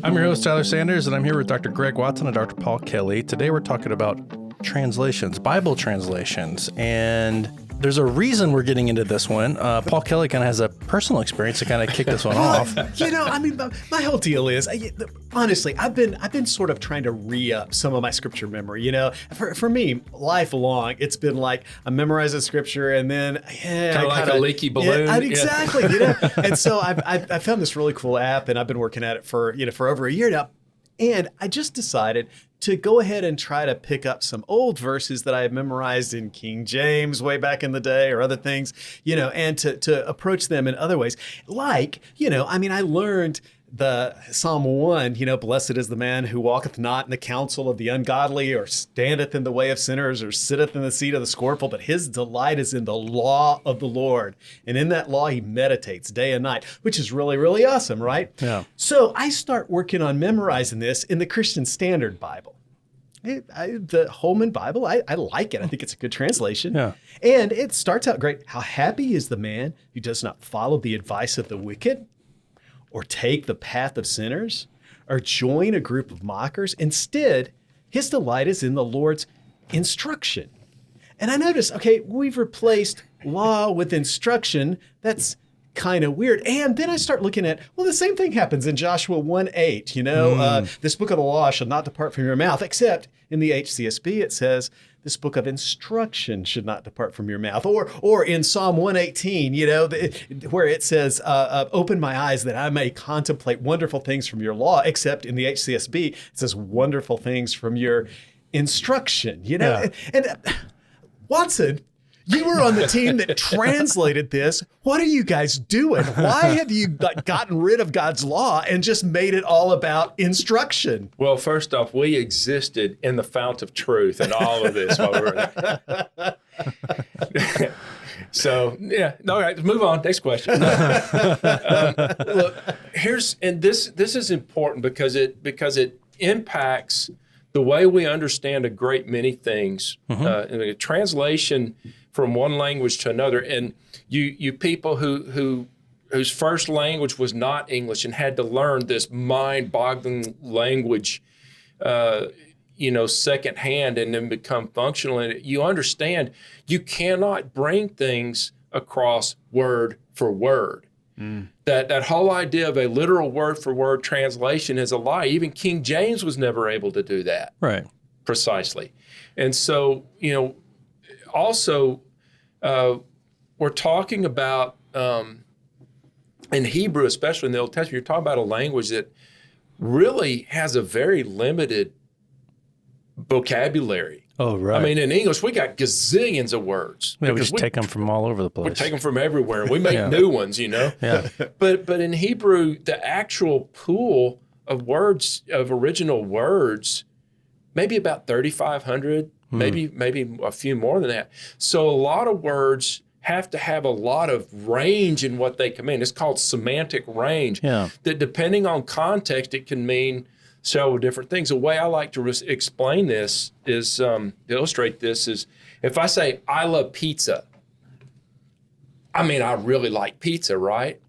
I'm your host, Tyler Sanders, and I'm here with Dr. Greg Watson and Dr. Paul Kelly. Today we're talking about translations, Bible translations, and there's a reason we're getting into this one. Paul Kelly kind of has a personal experience to kind of kick this one off. My whole deal is, honestly, I've been sort of trying to re-up some of my scripture memory. For me, lifelong, it's been like I memorize a scripture and then kind of like a leaky balloon. Exactly. And so I found this really cool app, and I've been working at it for over a year now. And I just decided to go ahead and try to pick up some old verses that I had memorized in King James way back in the day or other things, and to approach them in other ways. Like, I learned the Psalm 1, blessed is the man who walketh not in the counsel of the ungodly, or standeth in the way of sinners, or sitteth in the seat of the scornful, but his delight is in the law of the Lord. And in that law, he meditates day and night, which is really, really awesome, right? Yeah. So I start working on memorizing this in the Christian Standard Bible. The Holman Bible, I like it. I think it's a good translation. Yeah. And it starts out great. How happy is the man who does not follow the advice of the wicked, or take the path of sinners, or join a group of mockers. Instead, his delight is in the Lord's instruction. And I noticed, we've replaced law with instruction. That's kind of weird. And then I start looking at, the same thing happens in Joshua 1:8. This book of the law shall not depart from your mouth, except in the HCSB it says, this book of instruction should not depart from your mouth. Or in Psalm 118, where it says, open my eyes that I may contemplate wonderful things from your law, except in the HCSB, it says wonderful things from your instruction. Yeah. And Watson, you were on the team that translated this. What are you guys doing? Why have you gotten rid of God's law and just made it all about instruction? Well, first off, we existed in the fount of truth and all of this while we were there. So, all right, move on. Next question. Look, this is important because it impacts the way we understand a great many things. In a translation from one language to another, and you people whose first language was not English and had to learn this mind-boggling language, secondhand, and then become functional in it. You understand you cannot bring things across word for word. That whole idea of a literal word for word translation is a lie. Even King James was never able to do that. Right. Precisely. And so, also, we're talking about, in Hebrew, especially in the Old Testament, you're talking about a language that really has a very limited vocabulary. Oh, right. I mean, in English, we got gazillions of words. Yeah, we just take them from all over the place. We take them from everywhere. We make new ones, Yeah. But in Hebrew, the actual pool of words, of original words, maybe about 3,500, maybe a few more than that. So a lot of words have to have a lot of range in what they can mean. It's called semantic range. Yeah. That depending on context, it can mean several different things. The way I like to explain this is, to illustrate this is, if I say, I love pizza, I mean, I really like pizza, right?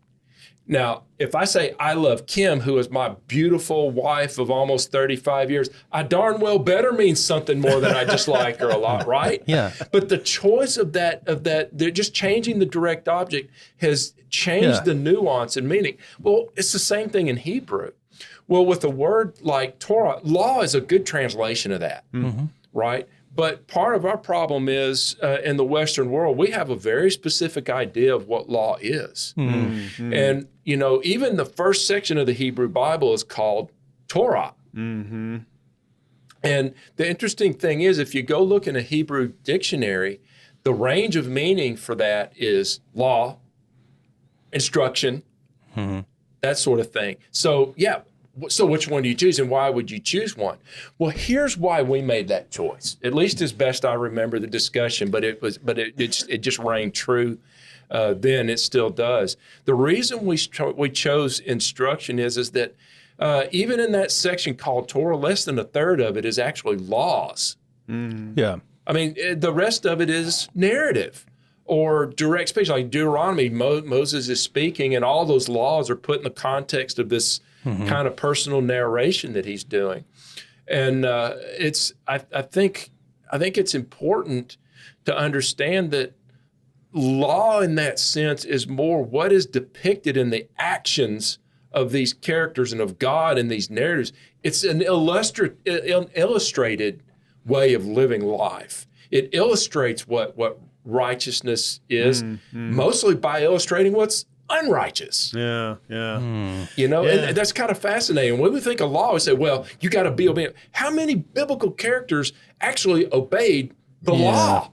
Now, if I say, I love Kim, who is my beautiful wife of almost 35 years, I darn well better means something more than I just like her a lot, right? Yeah. But the choice of that, they're just changing the direct object has changed the nuance and meaning. Well, it's the same thing in Hebrew. Well, with a word like Torah, law is a good translation of that, right? But part of our problem is in the Western world, we have a very specific idea of what law is. And, even the first section of the Hebrew Bible is called Torah. And the interesting thing is, if you go look in a Hebrew dictionary, the range of meaning for that is law, instruction, that sort of thing. So, so which one do you choose, and why would you choose one? Well, here's why we made that choice. At least as best I remember the discussion, but it just rang true then. It still does. The reason we chose instruction is that even in that section called Torah, less than a third of it is actually laws. Yeah. I mean, the rest of it is narrative or direct speech. Like Deuteronomy, Moses is speaking, and all those laws are put in the context of this kind of personal narration that he's doing. And I think it's important to understand that law in that sense is more what is depicted in the actions of these characters and of God in these narratives. It's an illustrated way of living life. It illustrates what righteousness is, mostly by illustrating what's unrighteous. Yeah. And that's kind of fascinating. When we think of law, we say, well, you got to be obedient. How many biblical characters actually obeyed the law?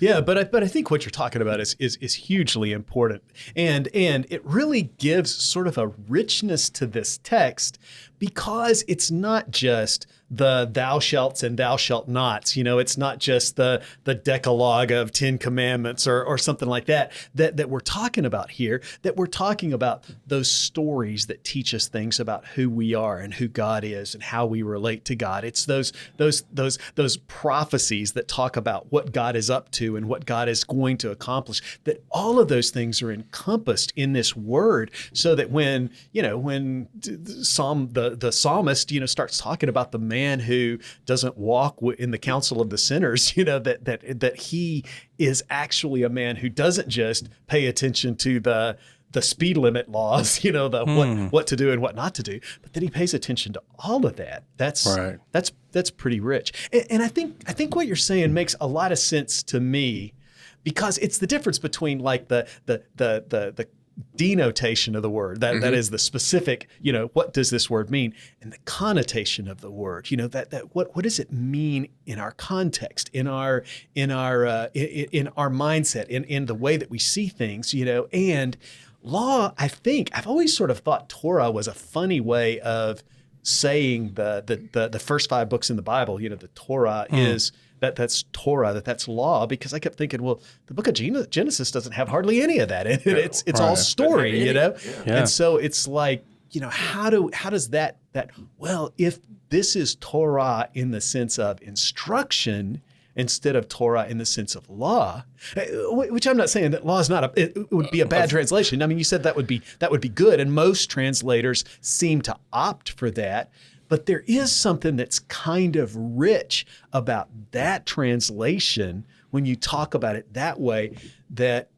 Yeah, but I think what you're talking about is hugely important, and it really gives sort of a richness to this text because it's not just the thou shalts and thou shalt nots. It's not just the Decalogue of 10 Commandments or something like that we're talking about here. That we're talking about those stories that teach us things about who we are and who God is and how we relate to God. It's those prophecies that talk about what God is up to and what God is going to accomplish. That all of those things are encompassed in this word, so that when the psalmist starts talking about the man who doesn't walk in the counsel of the sinners, that he is actually a man who doesn't just pay attention to the speed limit laws, what to do and what not to do, but then he pays attention to all of that. That's pretty rich. And I think what you're saying makes a lot of sense to me, because it's the difference between like the denotation of the word, that is the specific, what does this word mean, and the connotation of the word, that what does it mean in our context, in our mindset, in the way that we see things, and law. I've always sort of thought Torah was a funny way of saying the first 5 books in the Bible, the Torah is that's Torah, that's law, because I kept thinking, well, the book of Genesis doesn't have hardly any of that in it. It's all story, And so it's like, how does that well, if this is Torah in the sense of instruction instead of Torah in the sense of law, which I'm not saying that law is not it would be a bad translation. I mean, you said that would be good, and most translators seem to opt for that. But there is something that's kind of rich about that translation when you talk about it that way that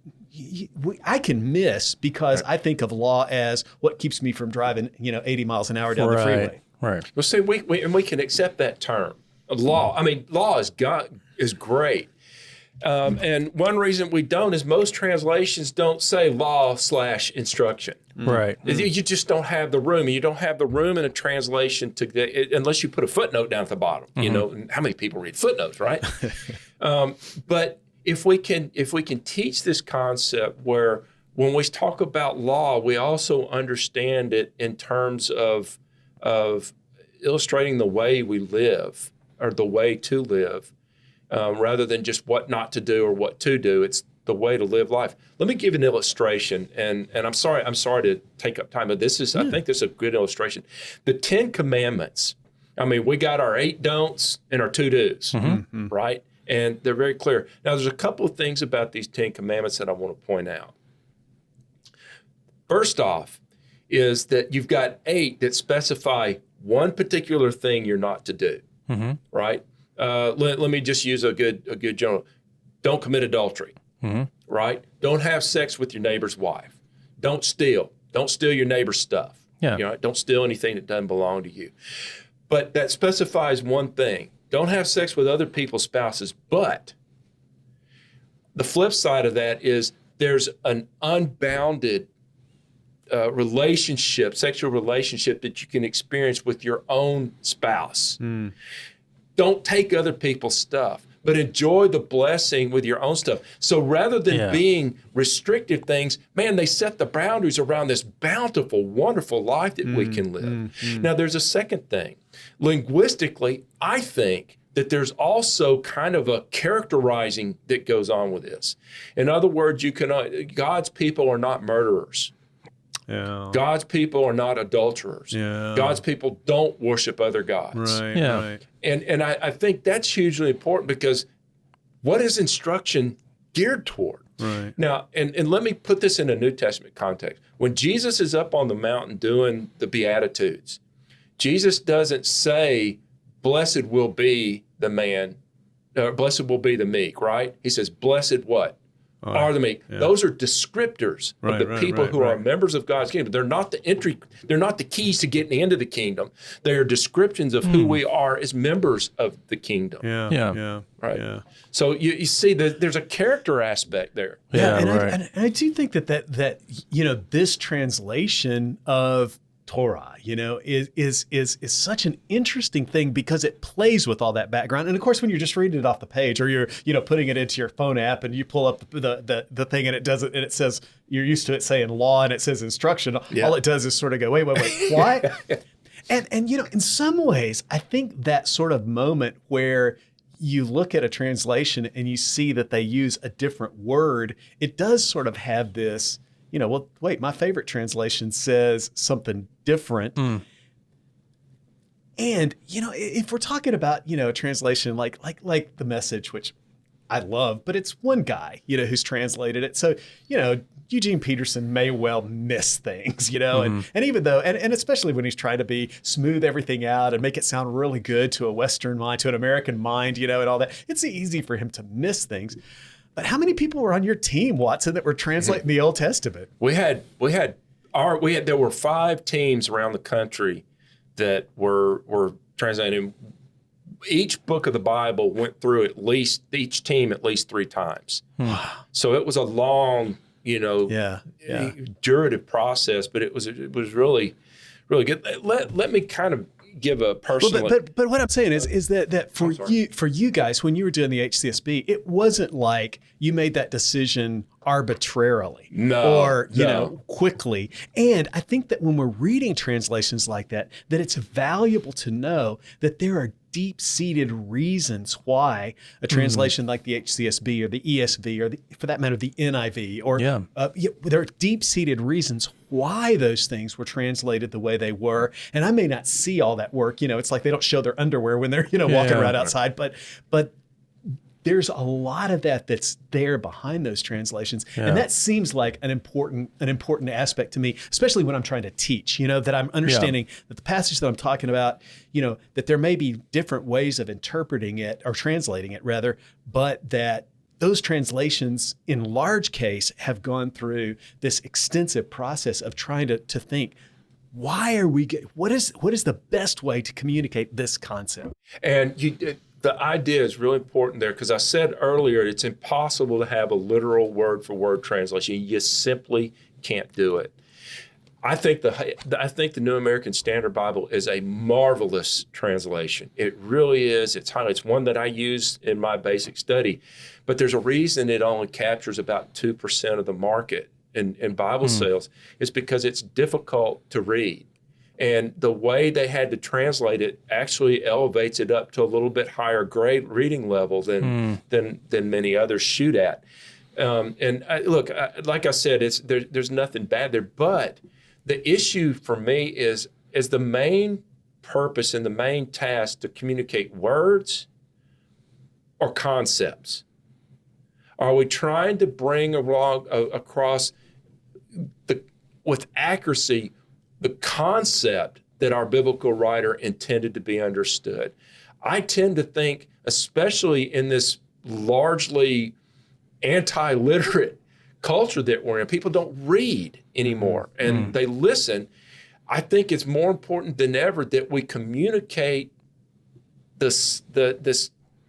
I can miss, because I think of law as what keeps me from driving 80 miles an hour down the freeway. Right. Well, see, we can accept that term, law. I mean, law is great. And one reason we don't is most translations don't say law/instruction. Right. You just don't have the room. You don't have the room in a translation unless you put a footnote down at the bottom. And how many people read footnotes, right? But if we can teach this concept where when we talk about law, we also understand it in terms of illustrating the way we live, or the way to live. Rather than just what not to do or what to do, it's the way to live life. Let me give an illustration, and I'm sorry to take up time, but I think this is a good illustration. The 10 Commandments. I mean, we got our 8 don'ts and our 2 do's, right? And they're very clear. Now, there's a couple of things about these 10 Commandments that I want to point out. First off, is that you've got 8 that specify one particular thing you're not to do, right? Let me just use a good general. Don't commit adultery, right? Don't have sex with your neighbor's wife. Don't steal. Don't steal your neighbor's stuff. Don't steal anything that doesn't belong to you. But that specifies one thing. Don't have sex with other people's spouses. But the flip side of that is there's an unbounded sexual relationship that you can experience with your own spouse. Don't take other people's stuff, but enjoy the blessing with your own stuff. So rather than being restrictive things, man, they set the boundaries around this bountiful, wonderful life that we can live. Now, there's a second thing. Linguistically, I think that there's also kind of a characterizing that goes on with this. In other words, God's people are not murderers. Yeah. God's people are not adulterers. Yeah. God's people don't worship other gods. Right. And I think that's hugely important, because what is instruction geared toward. Right. Now, and let me put this in a New Testament context. When Jesus is up on the mountain doing the Beatitudes, Jesus doesn't say, blessed will be the man, blessed will be the meek, right? He says, blessed what? Are the meek. Yeah. Those are descriptors of the people who are members of God's kingdom. They're not the entry, they're not the keys to getting into the kingdom. They are descriptions of who we are as members of the kingdom. Yeah. Right. Yeah. So you see that there's a character aspect there. Yeah, and I do think that this translation of Torah, is such an interesting thing because it plays with all that background. And of course, when you're just reading it off the page, or you're, putting it into your phone app and you pull up the thing and it does it, and it says, you're used to it saying law and it says instruction. Yeah. All it does is sort of go, wait, what? and in some ways, I think that sort of moment where you look at a translation and you see that they use a different word, it does sort of have this, well, wait, my favorite translation says something different. And, if we're talking about, a translation like the Message, which I love, but it's one guy, who's translated it. So, Eugene Peterson may well miss things, and even though, and especially when he's trying to smooth everything out and make it sound really good to a Western mind, to an American mind, and all that, it's easy for him to miss things. But how many people were on your team, Watson, that were translating the Old Testament? There were 5 teams around the country that were translating. Each book of the Bible went through each team at least 3 times. So it was a long, durative process, but it was really, really good. Let me kind of give a personal. Well, but what I'm saying is that for you guys, when you were doing the HCSB, it wasn't like you made that decision arbitrarily or quickly. And I think that when we're reading translations like that it's valuable to know that there are deep-seated reasons why a translation like the HCSB or the ESV or for that matter the NIV or there are deep-seated reasons why those things were translated the way they were. And I may not see all that work. It's like they don't show their underwear when they're walking around outside, but there's a lot of that's there behind those translations. And that seems like an important aspect to me, especially when I'm trying to teach, that I'm understanding that the passage that I'm talking about, that there may be different ways of interpreting it or translating it rather, but that those translations in large case have gone through this extensive process of trying to think, why are we what is the best way to communicate this concept? And the idea is really important there because I said earlier it's impossible to have a literal word for word translation. You simply can't do it. I think the New American Standard Bible is a marvelous translation. It really is. It's one that I use in my basic study, but there's a reason it only captures about 2% of the market in Bible sales. It's because it's difficult to read. And the way they had to translate it actually elevates it up to a little bit higher grade reading level than many others shoot at. Like I said, there's nothing bad there. But the issue for me is the main purpose and the main task to communicate words or concepts. Are we trying to bring across with accuracy the concept that our biblical writer intended to be understood? I tend to think, especially in this largely anti-literate culture that we're in, people don't read anymore and they listen. I think it's more important than ever that we communicate this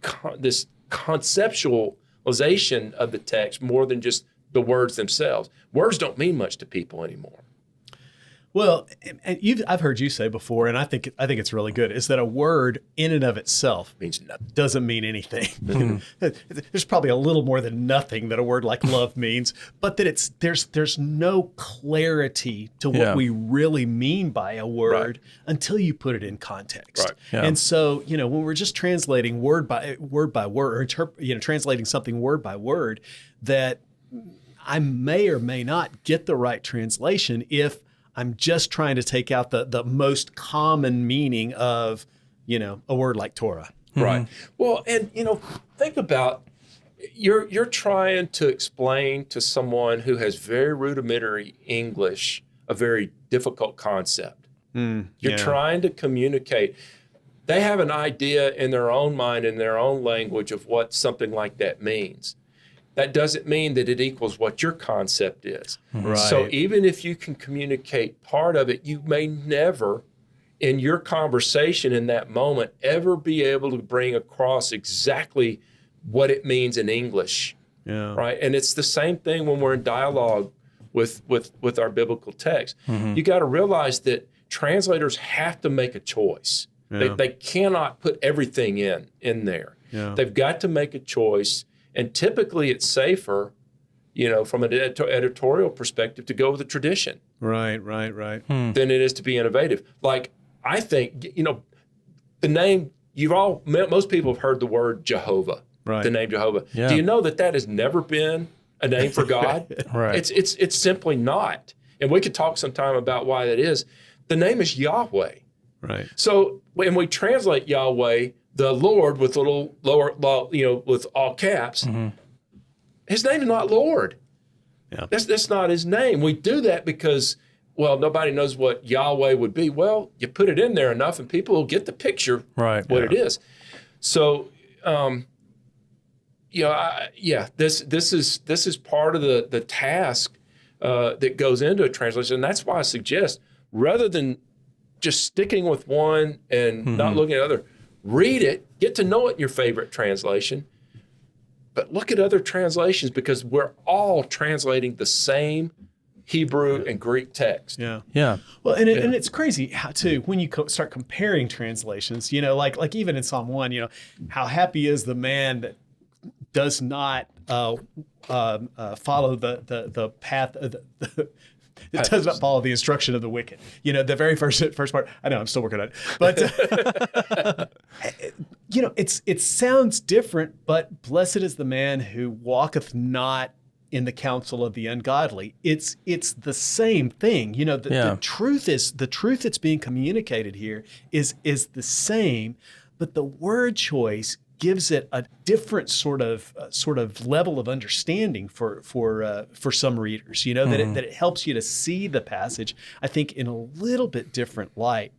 conceptualization of the text more than just the words themselves. Words don't mean much to people anymore. Well, and I've heard you say before, and I think it's really good, is that a word in and of itself means nothing. Doesn't mean anything. There's probably a little more than nothing that a word like love means, but that there's no clarity to what we really mean by a word until you put it in context. Right. Yeah. And so, when we're just translating word by word, or translating something word by word, that I may or may not get the right translation if I'm just trying to take out the most common meaning of, a word like Torah. Right. Well, and, think about you're trying to explain to someone who has very rudimentary English a very difficult concept. You're trying to communicate. They have an idea in their own mind, in their own language of what something like that means. That doesn't mean that it equals what your concept is. Right. So even if you can communicate part of it, you may never, in your conversation in that moment, ever be able to bring across exactly what it means in English. Yeah. Right. And it's the same thing when we're in dialogue with our biblical text. You got to realize that translators have to make a choice. Yeah. They cannot put everything in there. Yeah. They've got to make a choice. And typically it's safer, from an editorial perspective, to go with the tradition. Right. Than it is to be innovative. Like, I think, the name, most people have heard the word Jehovah, Right. the name Jehovah. Yeah. Do you know that has never been a name for God? Right. It's simply not. And we could talk sometime about why that is. The name is Yahweh. Right. So when we translate Yahweh, the Lord with little lower, with all caps, his name is not Lord. Yeah. That's not his name. We do that because, nobody knows what Yahweh would be. Well, you put it in there enough and people will get the picture Right. what it is. So, this is part of the task that goes into a translation. And that's why I suggest, rather than just sticking with one and not looking at other, read it, get to know it in your favorite translation, but look at other translations, because we're all translating the same Hebrew and Greek text. Yeah. Yeah. Well, and it's crazy how too, when you start comparing translations, like even in Psalm 1, how happy is the man that does not follow the path of it does not follow the instruction of the wicked. The very first part. I know I'm still working on it, but it sounds different. But blessed is the man who walketh not in the counsel of the ungodly. It's the same thing. The truth that's being communicated here is the same, but the word choice gives it a different sort of level of understanding for some readers. That it helps you to see the passage, I think, in a little bit different light.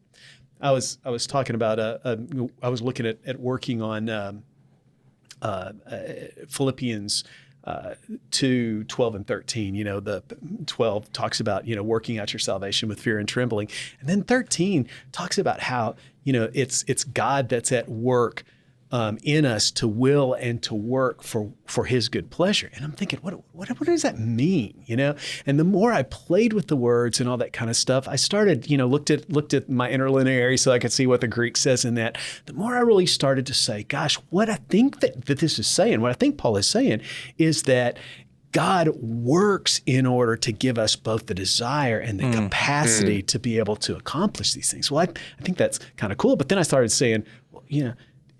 I was talking about I was looking at working on Philippians 2, 12 and 13. The 12 talks about working out your salvation with fear and trembling, and then 13 talks about how it's God that's at work in us to will and to work for his good pleasure. And I'm thinking, what does that mean? And the more I played with the words and all that kind of stuff, I started, looked at my interlineary so I could see what the Greek says in that. The more I really started to say, gosh, what I think that this is saying, what I think Paul is saying is that God works in order to give us both the desire and the capacity to be able to accomplish these things. Well, I think that's kind of cool. But then I started saying,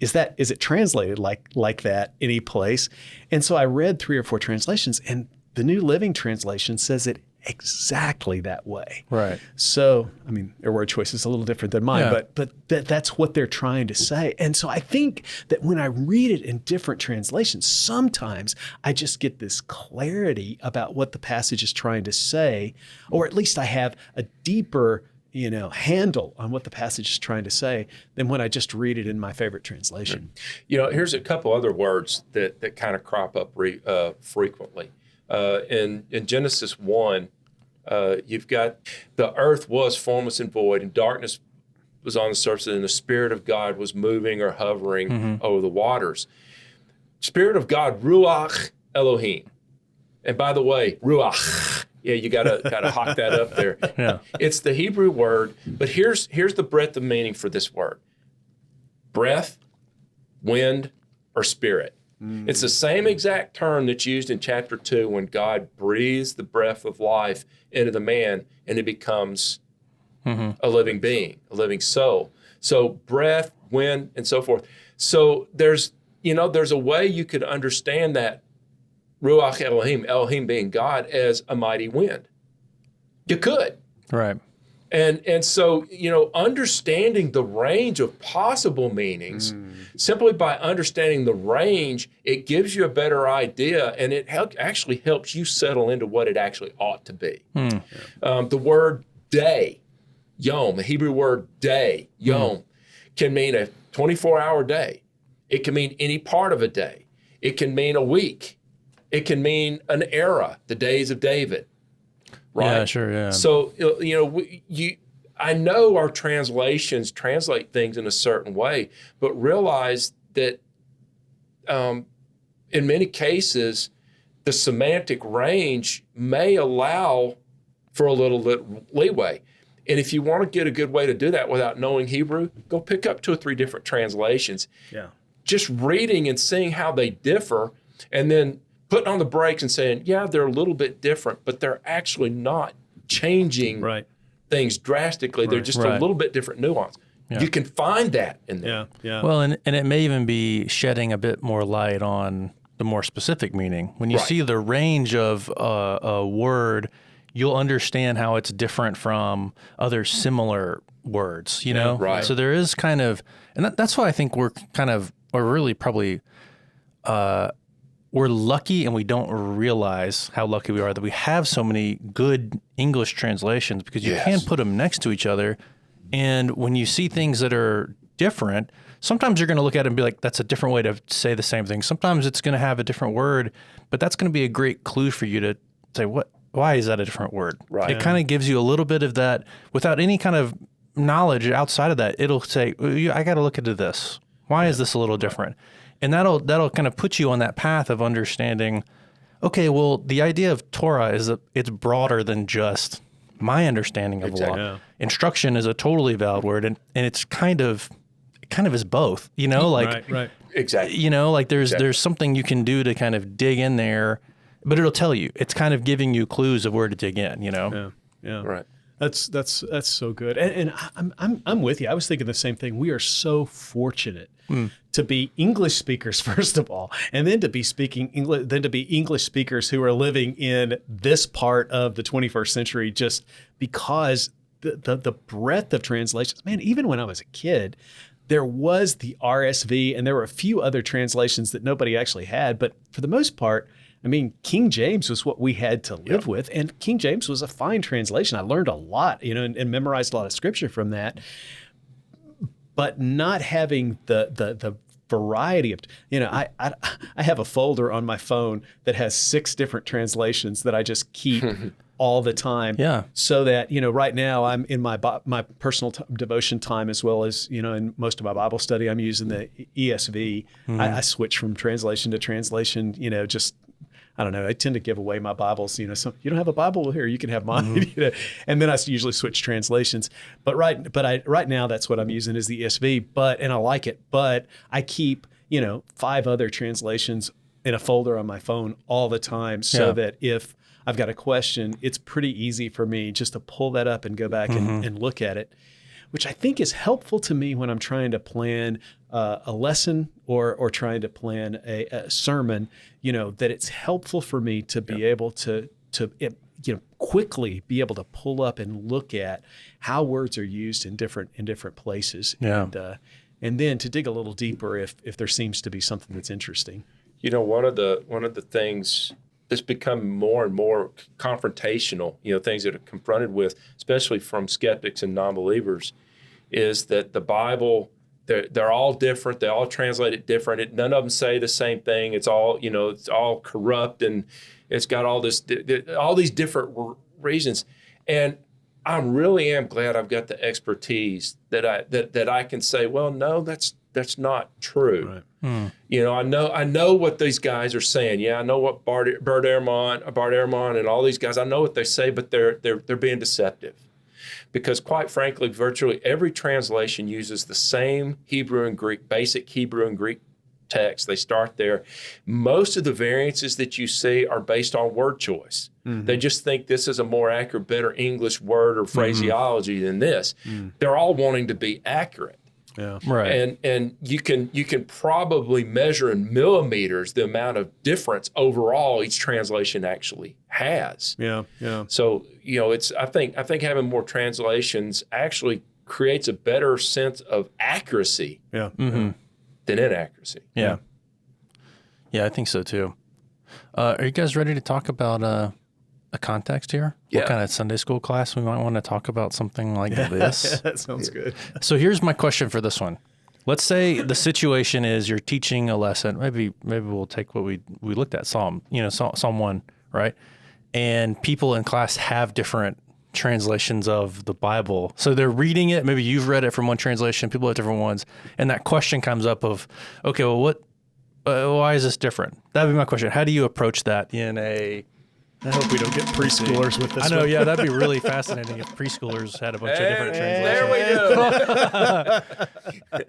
is it translated like that any place? And so I read 3 or 4 translations, and the New Living Translation says it exactly that way. Right. So, their word choice is a little different than mine, but that's what they're trying to say. And so I think that when I read it in different translations, sometimes I just get this clarity about what the passage is trying to say, or at least I have a deeper handle on what the passage is trying to say than when I just read it in my favorite translation. Here's a couple other words that kind of crop up frequently. In Genesis 1, you've got the earth was formless and void, and darkness was on the surface, and the Spirit of God was moving or hovering over the waters. Spirit of God, Ruach Elohim. And by the way, Ruach. Yeah, you gotta hawk that up there. Yeah. It's the Hebrew word, but here's the breadth of meaning for this word: breath, wind, or spirit. It's the same exact term that's used in chapter 2 when God breathes the breath of life into the man, and it becomes a living being, a living soul. So breath, wind, and so forth. So there's a way you could understand that Ruach Elohim being God, as a mighty wind. You could. Right. And so, understanding the range of possible meanings, simply by understanding the range, it gives you a better idea, and it actually helps you settle into what it actually ought to be. The word day, yom, the Hebrew word day, yom, can mean a 24-hour day. It can mean any part of a day. It can mean a week. It can mean an era, the days of David. Right? Yeah, sure, yeah. So, I know our translations translate things in a certain way, but realize that in many cases, the semantic range may allow for a little leeway. And if you want to get a good way to do that without knowing Hebrew, go pick up 2 or 3 different translations. Yeah. Just reading and seeing how they differ, and then putting on the brakes and saying, yeah, they're a little bit different, but they're actually not changing things drastically. They're just a little bit different nuance. Yeah. You can find that in there. Yeah. Well, and it may even be shedding a bit more light on the more specific meaning. When you see the range of a word, you'll understand how it's different from other similar words, Right. So there is kind of, and that's why I think we're really probably, we're lucky, and we don't realize how lucky we are that we have so many good English translations, because you can put them next to each other. And when you see things that are different, sometimes you're going to look at it and be like, that's a different way to say the same thing. Sometimes it's going to have a different word, but that's going to be a great clue for you to say, why is that a different word? Right. It kind of gives you a little bit of that without any kind of knowledge outside of that. It'll say, I got to look into this. Why is this a little different? And that'll kind of put you on that path of understanding, okay, well, the idea of Torah is it's broader than just my understanding of law. Yeah. Instruction is a totally valid word, and it's kind of is both, Right. Exactly. There's something you can do to kind of dig in there, but it'll tell you. It's kind of giving you clues of where to dig in, Yeah. Right. That's so good, and I'm with you. I was thinking the same thing. We are so fortunate to be English speakers, first of all, and then to be speaking English, then to be English speakers who are living in this part of the 21st century. Just because the breadth of translations, man. Even when I was a kid, there was the RSV, and there were a few other translations that nobody actually had, but for the most part, I mean, King James was what we had to live with, and King James was a fine translation. I learned a lot, and memorized a lot of scripture from that. But not having the variety of, I have a folder on my phone that has 6 different translations that I just keep all the time. Yeah. So that, right now I'm in my personal devotion time, as well as, in most of my Bible study, I'm using the ESV. I switch from translation to translation, just, I don't know. I tend to give away my Bibles. So you don't have a Bible? Well, here, you can have mine. And then I usually switch translations. But right now, that's what I'm using is the ESV. And I like it. But I keep 5 other translations in a folder on my phone all the time, so that if I've got a question, it's pretty easy for me just to pull that up and go back and look at it, which I think is helpful to me when I'm trying to plan a lesson or trying to plan a sermon, that it's helpful for me to be able to quickly be able to pull up and look at how words are used in different places. Yeah. And then to dig a little deeper if there seems to be something that's interesting. One of the things that's become more and more confrontational, things that are confronted with, especially from skeptics and non-believers, is that the Bible, they're all different. They all translate it different. None of them say the same thing. It's all, it's all corrupt, and it's got all these different reasons. And I really am glad I've got the expertise that I can say, well, no, that's not true. Right. I know what these guys are saying. Yeah, I know what Bart Ehrman and all these guys, I know what they say, but they're being deceptive. Because quite frankly, virtually every translation uses the same Hebrew and Greek, basic Hebrew and Greek text. They start there. Most of the variances that you see are based on word choice. Mm-hmm. They just think this is a more accurate, better English word or phraseology than this. Mm-hmm. They're all wanting to be accurate. Yeah. Right. And you can probably measure in millimeters the amount of difference overall each translation actually has. Yeah. Yeah. So, I think having more translations actually creates a better sense of accuracy Yeah. than inaccuracy. Yeah. Yeah, I think so too. Are you guys ready to talk about a context here? Yeah. What kind of Sunday school class we might want to talk about something like this? That sounds good. So here's my question for this one. Let's say the situation is you're teaching a lesson. Maybe we'll take what we looked at, Psalm 1, right? And people in class have different translations of the Bible. So they're reading it. Maybe you've read it from one translation, people have different ones. And that question comes up of, okay, well, why is this different? That'd be my question. How do you approach that in a... I hope we don't get preschoolers with this. I know, yeah, that'd be really fascinating if preschoolers had a bunch of different There translations. we go.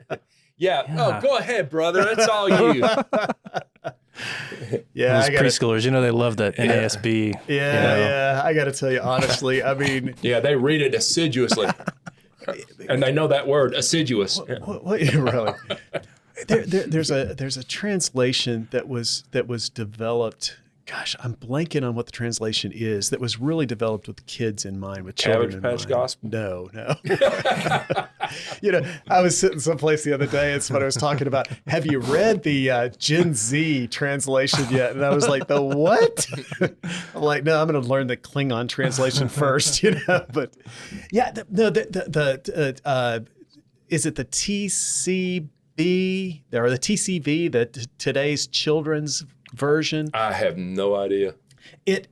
Yeah. Oh, go ahead, brother. It's all you. Yeah, Those preschoolers, they love that NASB. Yeah. I got to tell you honestly. I mean, Yeah, they read it assiduously, and they know that word, assiduous. really. There's a translation that was developed. Gosh, I'm blanking on what the translation is. That was really developed with kids in mind, with children Cabbage in Patch mind. Gospel? No. I was sitting someplace the other day, and somebody was talking about, have you read the Gen Z translation yet? And I was like, the what? I'm like, no, I'm going to learn the Klingon translation first, But yeah, is it the TCB or the TCV, today's children's version? I have no idea. It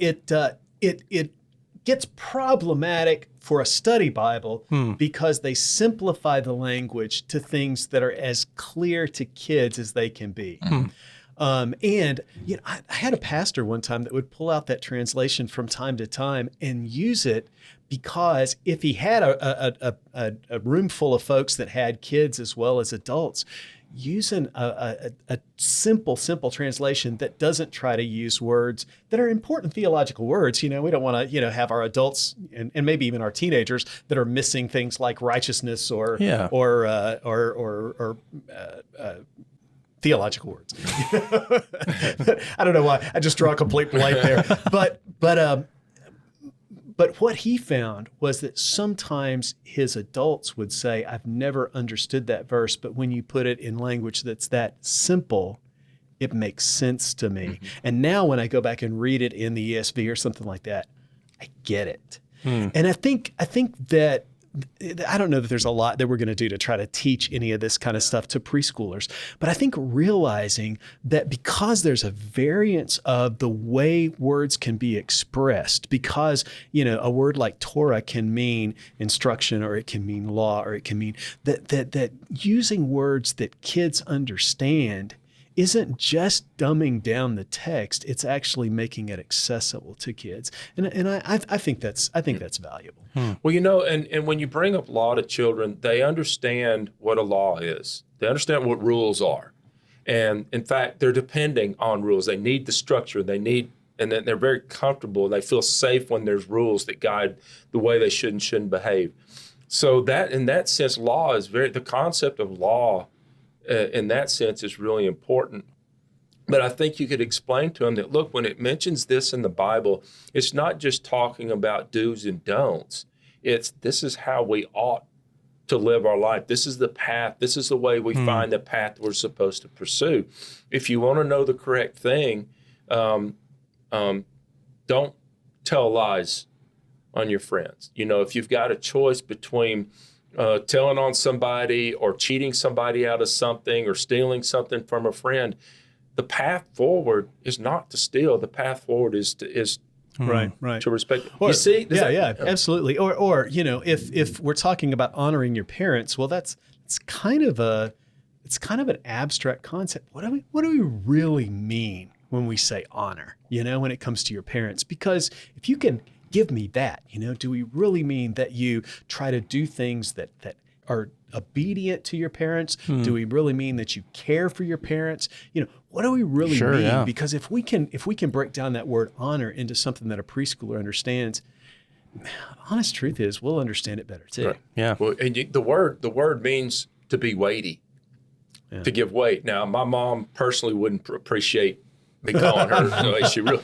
gets problematic for a study Bible because they simplify the language to things that are as clear to kids as they can be. I had a pastor one time that would pull out that translation from time to time and use it because if he had a room full of folks that had kids as well as adults, using a simple translation that doesn't try to use words that are important theological words. We don't want to, have our adults and maybe even our teenagers that are missing things like righteousness or theological words. I don't know why I just draw a complete blank there, but what he found was that sometimes his adults would say, I've never understood that verse, but when you put it in language that's that simple, it makes sense to me. And now when I go back and read it in the ESV or something like that, I get it. And I think that, I don't know that there's a lot that we're going to do to try to teach any of this kind of stuff to preschoolers, but I think realizing that because there's a variance of the way words can be expressed, because, a word like Torah can mean instruction, or it can mean law, or it can mean that using words that kids understand isn't just dumbing down the text, it's actually making it accessible to kids. And I think that's valuable. Well, and when you bring up law to children, they understand what a law is. They understand what rules are. And in fact, they're depending on rules. They need the structure. And then they're very comfortable. They feel safe when there's rules that guide the way they should and shouldn't behave. So that, in that sense, the concept of law in that sense is really important. But I think you could explain to them that, look, when it mentions this in the Bible, it's not just talking about do's and don'ts. This is how we ought to live our life. This is the path. This is the way we find the path we're supposed to pursue. If you want to know the correct thing, don't tell lies on your friends. If you've got a choice between telling on somebody or cheating somebody out of something or stealing something from a friend, the path forward is not to steal. The path forward is to respect. You see? Absolutely. Or if we're talking about honoring your parents, well, it's kind of an abstract concept. What do we really mean when we say honor? When it comes to your parents, because if you can give me that, do we really mean that you try to do things that are obedient to your parents? Do we really mean that you care for your parents? What do we really mean? Yeah. Because if we can break down that word honor into something that a preschooler understands, honest truth is we'll understand it better too. Right. Yeah. Well, and the word means to be weighty, to give weight. Now, my mom personally wouldn't appreciate me calling her the way she really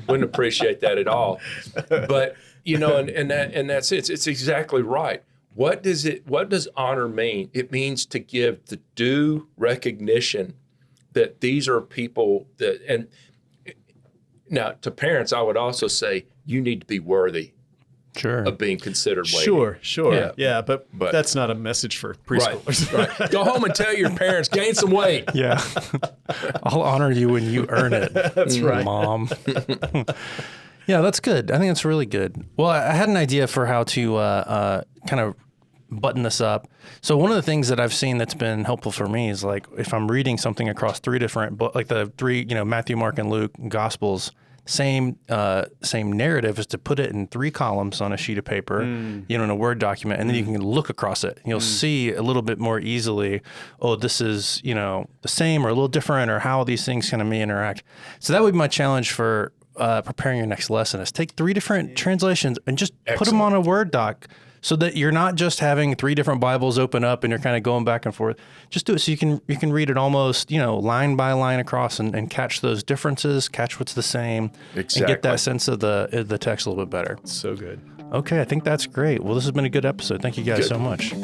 wouldn't appreciate that at all. But, you know, and that's it. It's exactly right. What does honor mean? It means to give the due recognition that these are people that, and now to parents, I would also say you need to be worthy of being considered weighty. Sure. Yeah, but that's not a message for preschoolers. Right. Go home and tell your parents, gain some weight. Yeah. I'll honor you when you earn it. That's right. Mom. Yeah, that's good. I think that's really good. Well, I had an idea for how to kind of button this up. So one of the things that I've seen that's been helpful for me is like if I'm reading something across three different books, like the three, Matthew, Mark, and Luke Gospels, same narrative, is to put it in 3 columns on a sheet of paper, in a Word document, and then you can look across it. And you'll see a little bit more easily, oh, this is, the same or a little different, or how these things kind of may interact. So that would be my challenge for preparing your next lesson, is take 3 different translations and just put them on a Word doc, so that you're not just having 3 different Bibles open up and you're kind of going back and forth. Just do it so you can read it almost, line by line across and catch those differences, catch what's the same, and get that sense of the text a little bit better. So good. Okay, I think that's great. Well, this has been a good episode. Thank you guys so much.